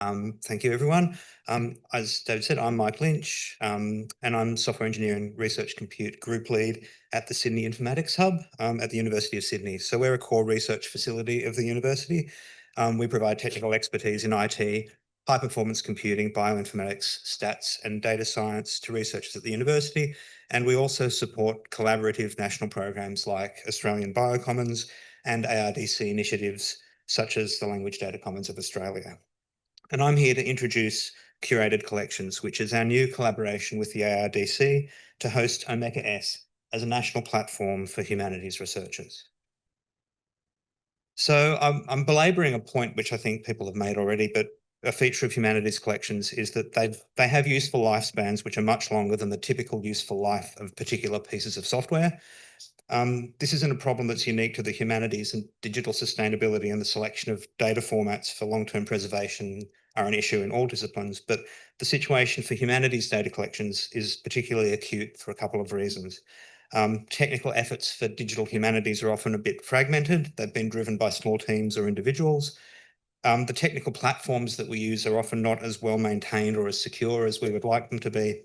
Thank you, everyone. As David said, I'm Mike Lynch, and I'm Software Engineering Research Compute Group Lead at the Sydney Informatics Hub at the University of Sydney. So we're a core research facility of the university. We provide technical expertise in IT, high-performance computing, bioinformatics, stats, and data science to researchers at the university. And we also support collaborative national programs like Australian Biocommons and ARDC initiatives such as the Language Data Commons of Australia. And I'm here to introduce Curated Collections, which is our new collaboration with the ARDC to host Omeka S as a national platform for humanities researchers. So I'm belabouring a point which I think people have made already, but a feature of humanities collections is that they have useful lifespans which are much longer than the typical useful life of particular pieces of software. This isn't a problem that's unique to the humanities, and digital sustainability and the selection of data formats for long-term preservation are an issue in all disciplines, but the situation for humanities data collections is particularly acute for a couple of reasons. Technical efforts for digital humanities are often a bit fragmented. They've been driven by small teams or individuals. The technical platforms that we use are often not as well maintained or as secure as we would like them to be.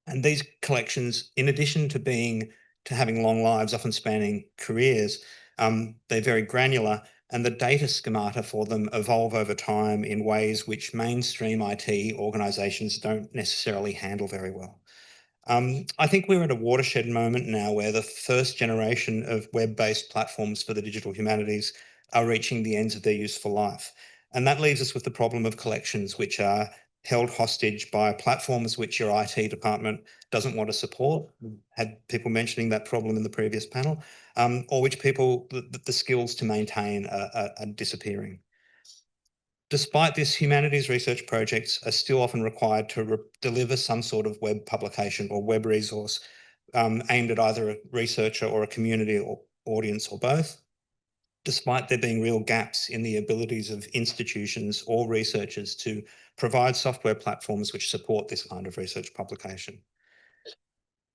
And these collections, in addition to having long lives, often spanning careers, they're very granular, and the data schemata for them evolve over time in ways which mainstream IT organisations don't necessarily handle very well. I think we're at a watershed moment now where the first generation of web-based platforms for the digital humanities are reaching the ends of their useful life. And that leaves us with the problem of collections, which are held hostage by platforms which your IT department doesn't want to support. We had people mentioning that problem in the previous panel, or which the skills to maintain are disappearing. Despite this, humanities research projects are still often required to deliver some sort of web publication or web resource aimed at either a researcher or a community or audience or both, despite there being real gaps in the abilities of institutions or researchers to provide software platforms which support this kind of research publication.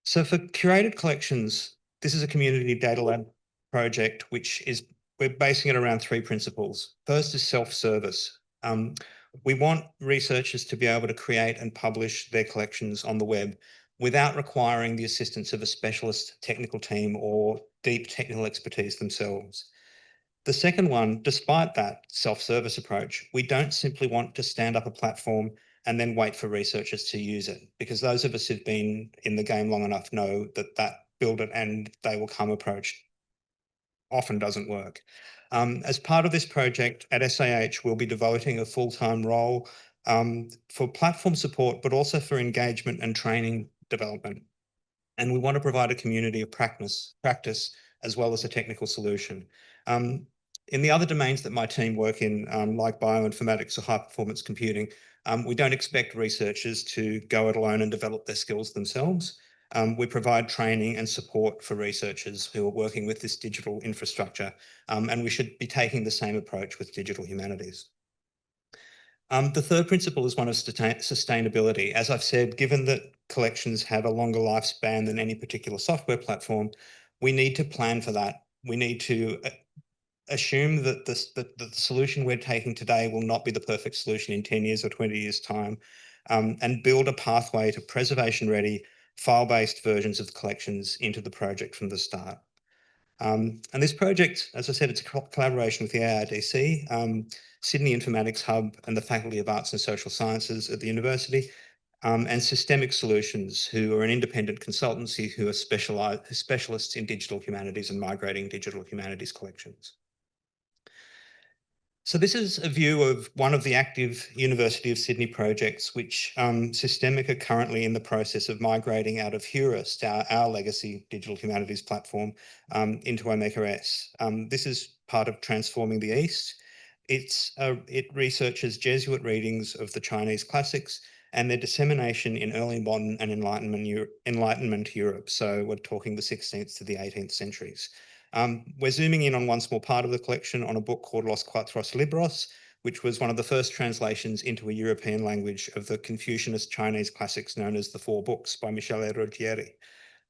So for curated collections, this is a community data lab project, we're basing it around three principles. First is self-service. We want researchers to be able to create and publish their collections on the web without requiring the assistance of a specialist technical team or deep technical expertise themselves. The second one, despite that self-service approach, we don't simply want to stand up a platform and then wait for researchers to use it, because those of us who've been in the game long enough know that build it and they will come approach often doesn't work. As part of this project at SAH, we'll be devoting a full-time role for platform support, but also for engagement and training development. And we want to provide a community of practice as well as a technical solution. In the other domains that my team work in, like bioinformatics or high-performance computing, we don't expect researchers to go it alone and develop their skills themselves. We provide training and support for researchers who are working with this digital infrastructure, and we should be taking the same approach with digital humanities. The third principle is one of sustainability. As I've said, given that collections have a longer lifespan than any particular software platform, we need to plan for that. We need to assume that the solution we're taking today will not be the perfect solution in 10 years or 20 years' time, and build a pathway to preservation-ready, file-based versions of the collections into the project from the start. And this project, as I said, it's a collaboration with the ARDC, Sydney Informatics Hub, and the Faculty of Arts and Social Sciences at the university, and Systemic Solutions, who are an independent consultancy who are specialists in digital humanities and migrating digital humanities collections. So this is a view of one of the active University of Sydney projects, which Systemic are currently in the process of migrating out of HURIST, our legacy digital humanities platform, into Omeka S. This is part of Transforming the East. It researches Jesuit readings of the Chinese classics and their dissemination in early modern and Enlightenment Europe. So we're talking the 16th to the 18th centuries. We're zooming in on one small part of the collection on a book called Los Cuatros Libros, which was one of the first translations into a European language of the Confucianist Chinese classics known as the Four Books by Michele Ruggieri.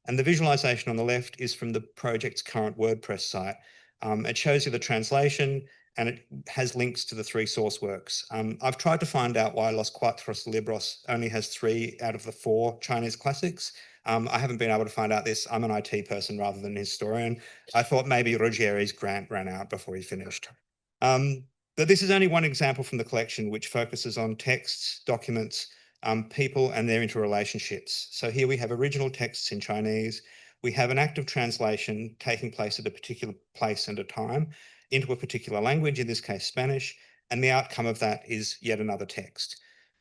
And the visualization on the left is from the project's current WordPress site. It shows you the translation and it has links to the 3 source works. I've tried to find out why Los Cuatros Libros only has 3 out of the 4 Chinese classics. I haven't been able to find out this. I'm an IT person rather than a historian. I thought maybe Ruggieri's grant ran out before he finished. But this is only one example from the collection, which focuses on texts, documents, people and their interrelationships. So here we have original texts in Chinese. We have an act of translation taking place at a particular place and a time into a particular language, in this case Spanish, and the outcome of that is yet another text.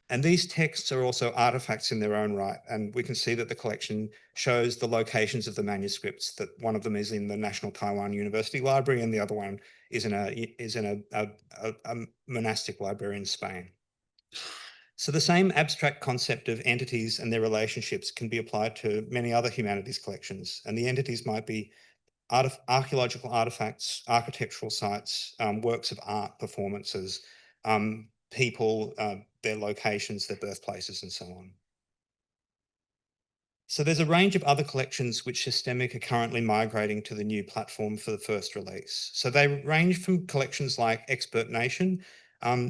And these texts are also artifacts in their own right. And we can see that the collection shows the locations of the manuscripts, that one of them is in the National Taiwan University Library and the other one is in a monastic library in Spain. So the same abstract concept of entities and their relationships can be applied to many other humanities collections. And the entities might be archaeological artifacts, architectural sites, works of art, performances, people, their locations, their birthplaces, and so on. So there's a range of other collections which Systemic are currently migrating to the new platform for the first release. So they range from collections like Expert Nation.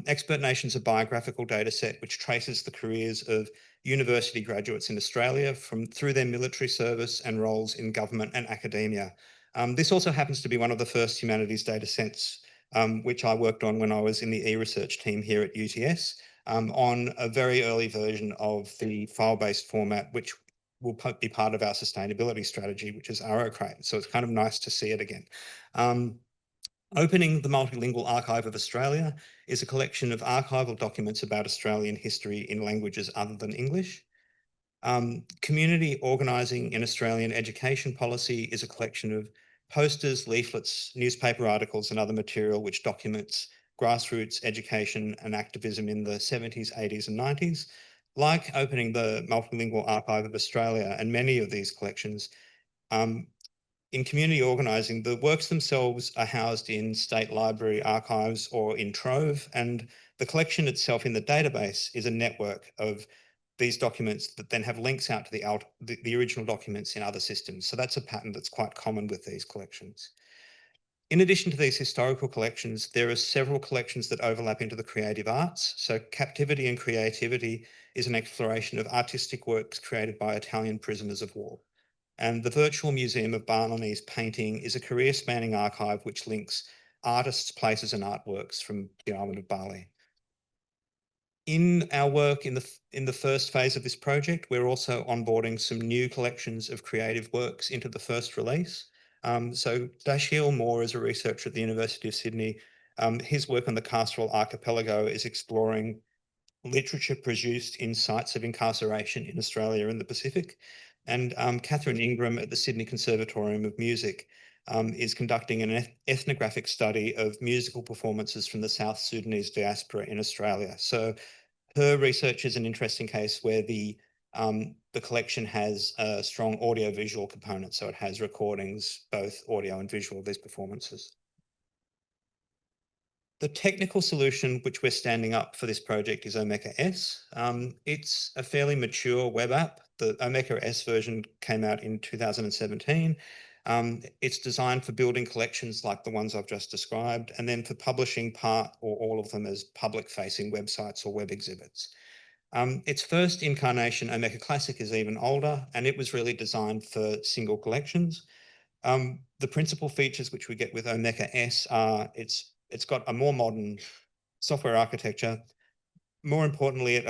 Expert Nation's a biographical data set which traces the careers of university graduates in Australia through their military service and roles in government and academia. This also happens to be one of the first humanities data sets which I worked on when I was in the e-research team here at UTS, on a very early version of the file-based format, which will be part of our sustainability strategy, which is Arrowcrate. So it's kind of nice to see it again. Opening the Multilingual Archive of Australia is a collection of archival documents about Australian history in languages other than English. Community Organising in Australian Education Policy is a collection of posters, leaflets, newspaper articles and other material which documents grassroots education and activism in the 70s, 80s and 90s. Like opening the Multilingual Archive of Australia and many of these collections, in community organising, the works themselves are housed in state library archives or in Trove, and the collection itself in the database is a network of these documents that then have links out to the original documents in other systems. So that's a pattern that's quite common with these collections. In addition to these historical collections, there are several collections that overlap into the creative arts. So Captivity and Creativity is an exploration of artistic works created by Italian prisoners of war. And the Virtual Museum of Balinese Painting is a career-spanning archive which links artists, places and artworks from the island of Bali. In our work in the first phase of this project, we're also onboarding some new collections of creative works into the first release. So Dashiell Moore is a researcher at the University of Sydney. His work on the Carceral Archipelago is exploring literature produced in sites of incarceration in Australia and the Pacific. And Catherine Ingram at the Sydney Conservatorium of Music is conducting an ethnographic study of musical performances from the South Sudanese diaspora in Australia. So her research is an interesting case where the collection has a strong audio-visual component. So it has recordings, both audio and visual, of these performances. The technical solution which we're standing up for this project is Omeka S. It's a fairly mature web app. The Omeka S version came out in 2017. It's designed for building collections like the ones I've just described, and then for publishing part or all of them as public-facing websites or web exhibits. Its first incarnation, Omeka Classic, is even older, and it was really designed for single collections. The principal features which we get with Omeka S are it's got a more modern software architecture. More importantly, it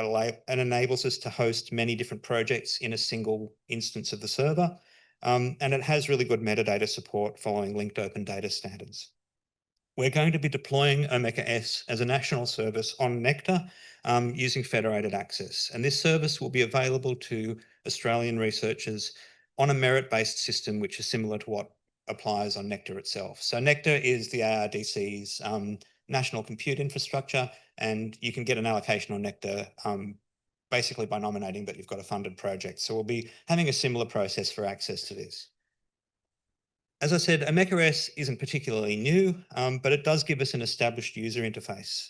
enables us to host many different projects in a single instance of the server. And it has really good metadata support following linked open data standards. We're going to be deploying Omeka S as a national service on Nectar using federated access. And this service will be available to Australian researchers on a merit-based system, which is similar to what applies on Nectar itself. So Nectar is the ARDC's national compute infrastructure, and you can get an allocation on Nectar basically by nominating that you've got a funded project. So we'll be having a similar process for access to this. As I said, Omeka S isn't particularly new, but it does give us an established user interface.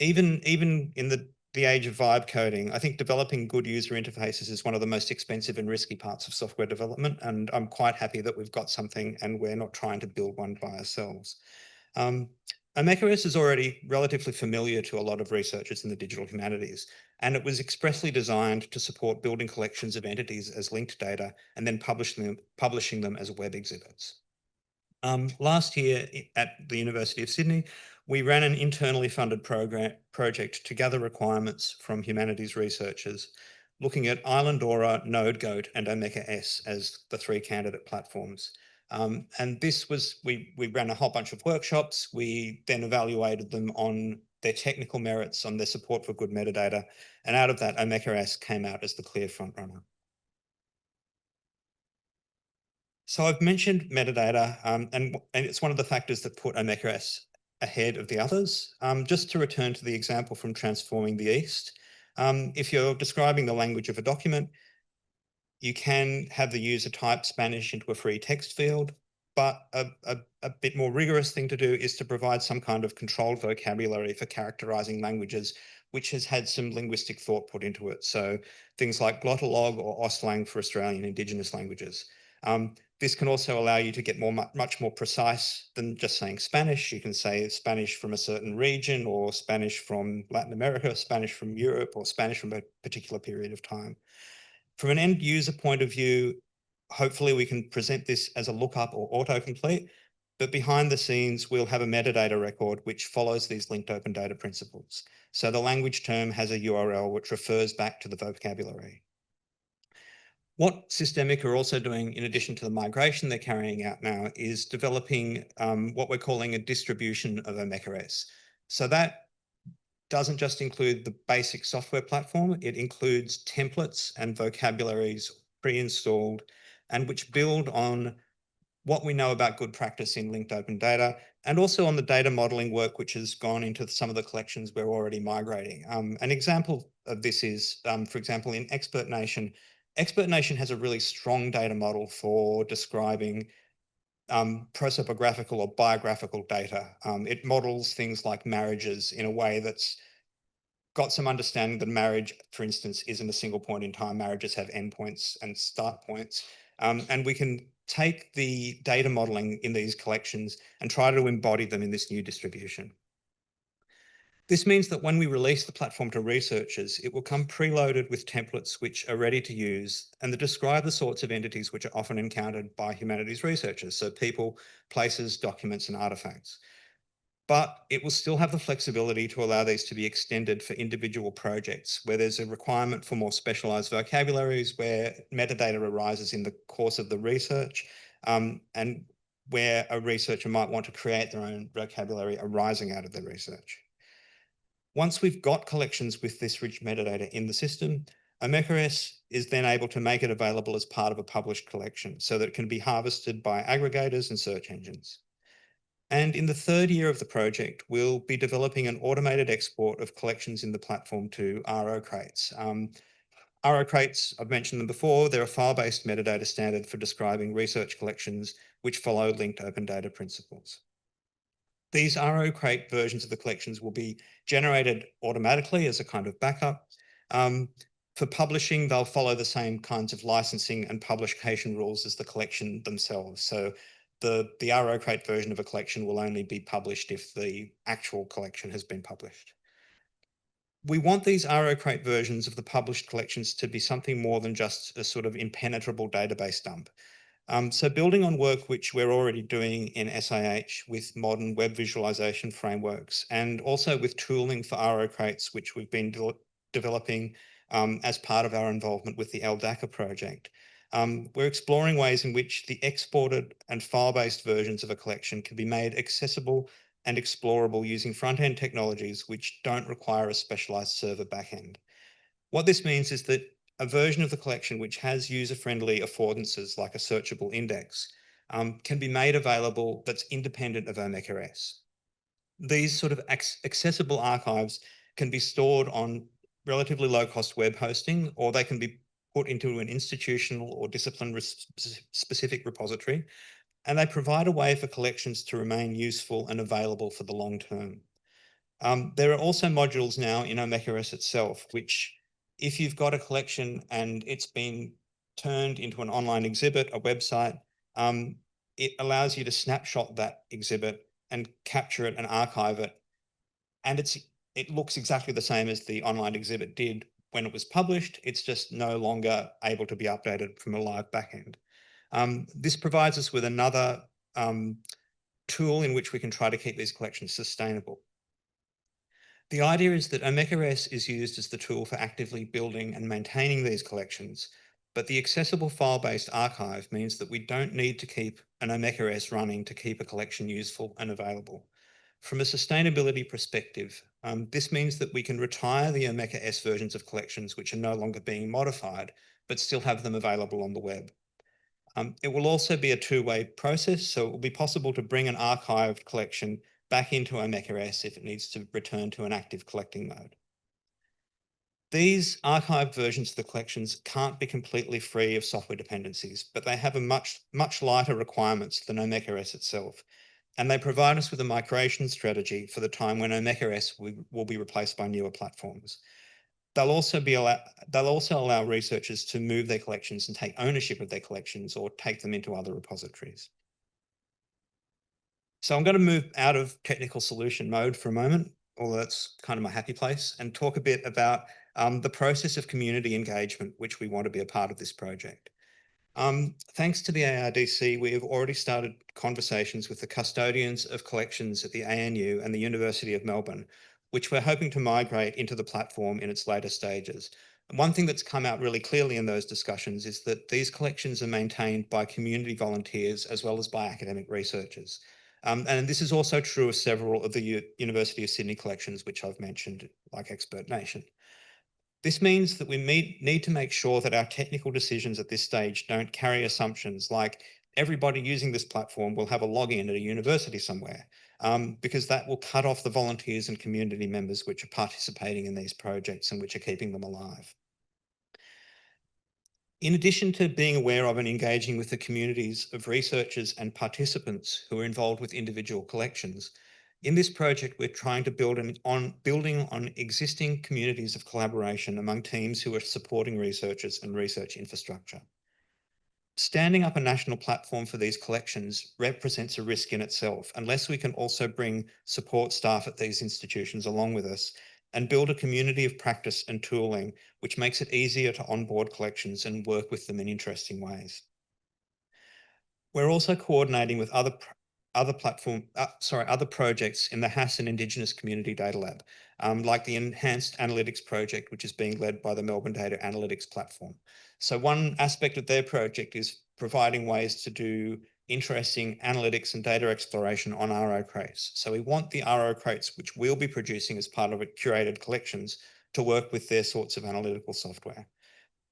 Even in the age of vibe coding, I think developing good user interfaces is one of the most expensive and risky parts of software development. And I'm quite happy that we've got something and we're not trying to build one by ourselves. Omeka S is already relatively familiar to a lot of researchers in the digital humanities, and it was expressly designed to support building collections of entities as linked data and then publishing them as web exhibits. Last year at the University of Sydney, we ran an internally funded project to gather requirements from humanities researchers, looking at Islandora, NodeGoat, and Omeka S as the 3 candidate platforms. And this was, we ran a whole bunch of workshops. We then evaluated them on their technical merits, on their support for good metadata. And out of that, Omeka S came out as the clear frontrunner. So I've mentioned metadata, and it's one of the factors that put Omeka S ahead of the others. Just to return to the example from Transforming the East, if you're describing the language of a document, you can have the user type Spanish into a free text field, but a bit more rigorous thing to do is to provide some kind of controlled vocabulary for characterizing languages, which has had some linguistic thought put into it. So things like glottolog or Auslang for Australian Indigenous languages. This can also allow you to get much more precise than just saying Spanish. You can say Spanish from a certain region, or Spanish from Latin America, Spanish from Europe, or Spanish from a particular period of time. From an end user point of view, hopefully we can present this as a lookup or autocomplete, but behind the scenes, we'll have a metadata record which follows these linked open data principles. So the language term has a URL which refers back to the vocabulary. What Systemic are also doing, in addition to the migration they're carrying out now, is developing what we're calling a distribution of Omeka S. So that doesn't just include the basic software platform, it includes templates and vocabularies pre-installed, and which build on what we know about good practice in linked open data, and also on the data modeling work which has gone into some of the collections we're already migrating. An example of this is, for example, in Expert Nation. Expert Nation has a really strong data model for describing prosopographical or biographical data. It models things like marriages in a way that's got some understanding that marriage, for instance, isn't a single point in time. Marriages have endpoints and start points. And we can take the data modeling in these collections and try to embody them in this new distribution. This means that when we release the platform to researchers, it will come preloaded with templates which are ready to use and that describe the sorts of entities which are often encountered by humanities researchers, so people, places, documents, and artifacts. But it will still have the flexibility to allow these to be extended for individual projects where there's a requirement for more specialised vocabularies, where metadata arises in the course of the research, and where a researcher might want to create their own vocabulary arising out of their research. Once we've got collections with this rich metadata in the system, Omeka S is then able to make it available as part of a published collection so that it can be harvested by aggregators and search engines. And in the 3rd year of the project, we'll be developing an automated export of collections in the platform to RO crates. RO crates, I've mentioned them before, they're a file-based metadata standard for describing research collections which follow linked open data principles. These RO crate versions of the collections will be generated automatically as a kind of backup. For publishing, they'll follow the same kinds of licensing and publication rules as the collection themselves. So the RO crate version of a collection will only be published if the actual collection has been published. We want these RO crate versions of the published collections to be something more than just a sort of impenetrable database dump. So building on work which we're already doing in SIH with modern web visualization frameworks, and also with tooling for RO crates, which we've been developing as part of our involvement with the LDACA project. We're exploring ways in which the exported and file-based versions of a collection can be made accessible and explorable using front-end technologies which don't require a specialized server backend. What this means is that a version of the collection which has user-friendly affordances like a searchable index can be made available that's independent of Omeka S. These sort of accessible archives can be stored on relatively low-cost web hosting, or they can be put into an institutional or discipline-specific repository, and they provide a way for collections to remain useful and available for the long term. There are also modules now in Omeka S itself, which if you've got a collection and it's been turned into an online exhibit, a website, it allows you to snapshot that exhibit and capture it and archive it. And it looks exactly the same as the online exhibit did when it was published. It's just no longer able to be updated from a live backend. This provides us with another tool in which we can try to keep these collections sustainable. The idea is that Omeka S is used as the tool for actively building and maintaining these collections, but the accessible file-based archive means that we don't need to keep an Omeka S running to keep a collection useful and available. From a sustainability perspective, this means that we can retire the Omeka S versions of collections which are no longer being modified, but still have them available on the web. It will also be a two-way process, so it will be possible to bring an archived collection back into Omeka S if it needs to return to an active collecting mode. These archived versions of the collections can't be completely free of software dependencies, but they have a much lighter requirements than Omeka S itself. And they provide us with a migration strategy for the time when Omeka S will be replaced by newer platforms. They'll also allow researchers to move their collections and take ownership of their collections or take them into other repositories. So I'm going to move out of technical solution mode for a moment, although that's kind of my happy place, and talk a bit about the process of community engagement, which we want to be a part of this project. Thanks to the ARDC, we have already started conversations with the custodians of collections at the ANU and the University of Melbourne, which we're hoping to migrate into the platform in its later stages. And one thing that's come out really clearly in those discussions is that these collections are maintained by community volunteers as well as by academic researchers. And this is also true of several of the University of Sydney collections, which I've mentioned, like Expert Nation. This means that we need to make sure that our technical decisions at this stage don't carry assumptions like everybody using this platform will have a login at a university somewhere, because that will cut off the volunteers and community members which are participating in these projects and which are keeping them alive. In addition to being aware of and engaging with the communities of researchers and participants who are involved with individual collections, in this project, we're trying to building on existing communities of collaboration among teams who are supporting researchers and research infrastructure. Standing up a national platform for these collections represents a risk in itself, unless we can also bring support staff at these institutions along with us and build a community of practice and tooling, which makes it easier to onboard collections and work with them in interesting ways. We're also coordinating with other projects in the HASS and Indigenous Community Data Lab, like the Enhanced Analytics Project, which is being led by the Melbourne Data Analytics Platform. So one aspect of their project is providing ways to do interesting analytics and data exploration on RO crates. So we want the RO crates, which we'll be producing as part of curated collections, to work with their sorts of analytical software.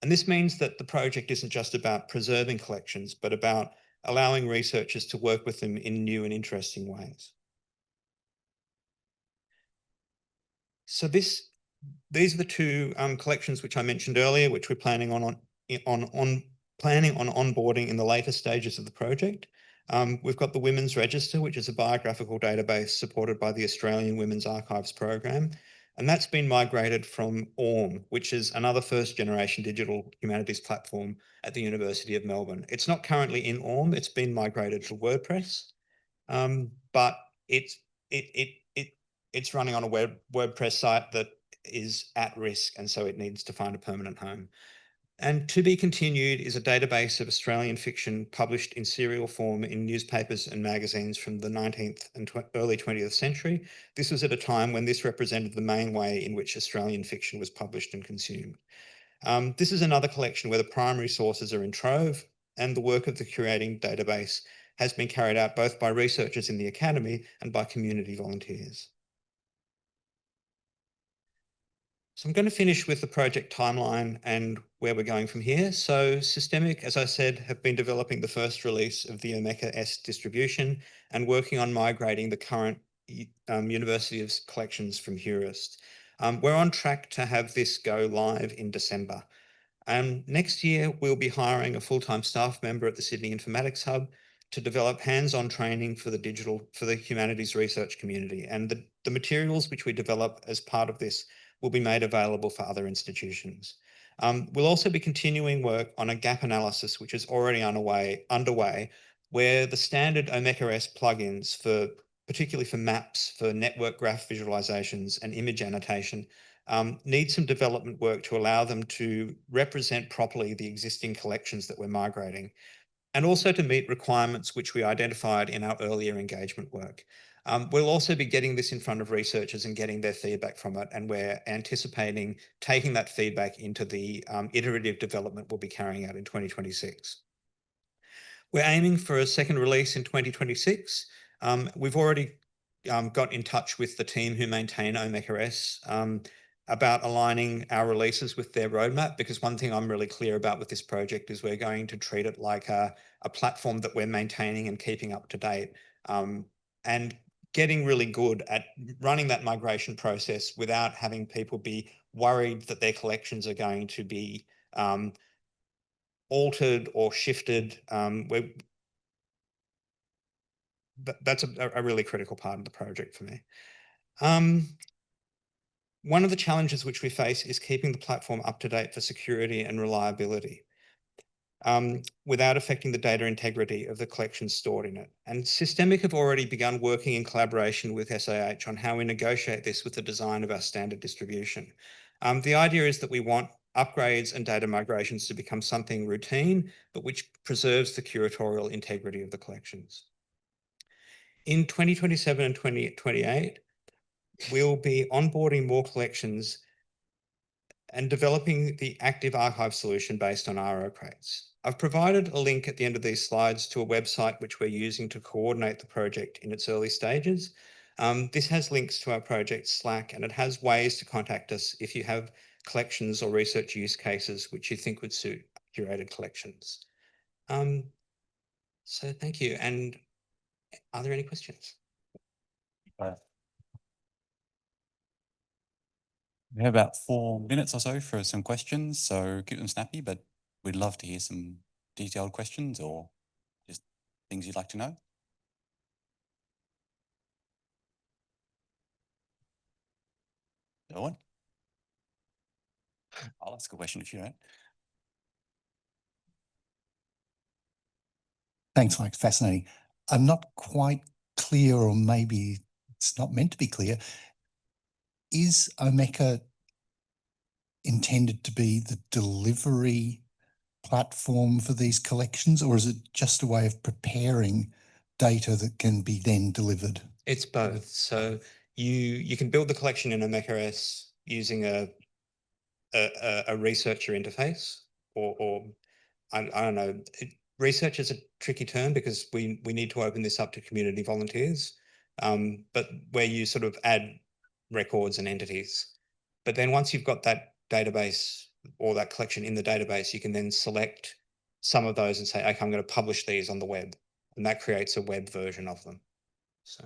And this means that the project isn't just about preserving collections, but about allowing researchers to work with them in new and interesting ways. So these are the two collections which I mentioned earlier, which we're planning on onboarding in the later stages of the project. We've got the Women's Register, which is a biographical database supported by the Australian Women's Archives Program. And that's been migrated from ORM, which is another first-generation digital humanities platform at the University of Melbourne. It's not currently in ORM, it's been migrated to WordPress, but it's running on a WordPress site that is at risk, and so it needs to find a permanent home. And To Be Continued is a database of Australian fiction published in serial form in newspapers and magazines from the 19th and early 20th century. This was at a time when this represented the main way in which Australian fiction was published and consumed. This is another collection where the primary sources are in Trove, and the work of the curating database has been carried out both by researchers in the academy and by community volunteers. So I'm going to finish with the project timeline and where we're going from here. So Systemic, as I said, have been developing the first release of the Omeka S distribution and working on migrating the current University of collections from Hurist. We're on track to have this go live in December. Next year, we'll be hiring a full-time staff member at the Sydney Informatics Hub to develop hands-on training for the humanities research community. And the materials which we develop as part of this will be made available for other institutions. We'll also be continuing work on a gap analysis, which is already underway, where the standard Omeka S plugins for particularly for maps, for network graph visualizations and image annotation, need some development work to allow them to represent properly the existing collections that we're migrating, and also to meet requirements which we identified in our earlier engagement work. We'll also be getting this in front of researchers and getting their feedback from it, and we're anticipating taking that feedback into the iterative development we'll be carrying out in 2026. We're aiming for a second release in 2026. We've already got in touch with the team who maintain Omeka S about aligning our releases with their roadmap, because one thing I'm really clear about with this project is we're going to treat it like a platform that we're maintaining and keeping up to date, and getting really good at running that migration process without having people be worried that their collections are going to be altered or shifted. That's a really critical part of the project for me. One of the challenges which we face is keeping the platform up to date for security and reliability, without affecting the data integrity of the collections stored in it. And Systemic have already begun working in collaboration with SAH on how we negotiate this with the design of our standard distribution. The idea is that we want upgrades and data migrations to become something routine, but which preserves the curatorial integrity of the collections. In 2027 and 2028, we'll be onboarding more collections and developing the active archive solution based on RO crates. I've provided a link at the end of these slides to a website which we're using to coordinate the project in its early stages. This has links to our project Slack, and it has ways to contact us if you have collections or research use cases which you think would suit curated collections. So thank you. And are there any questions? We have about 4 minutes or so for some questions, so keep them snappy, but we'd love to hear some detailed questions or just things you'd like to know. Owen? I'll ask a question if you don't. Thanks, Mike. Fascinating. I'm not quite clear, or maybe it's not meant to be clear. Is Omeka intended to be the delivery platform for these collections, or is it just a way of preparing data that can be then delivered? It's both. So you can build the collection in Omeka S using a researcher interface, or I don't know. Research is a tricky term because we need to open this up to community volunteers, but where you sort of add records and entities. But then once you've got that database or that collection in the database, you can then select some of those and say, okay, I'm going to publish these on the web. And that creates a web version of them.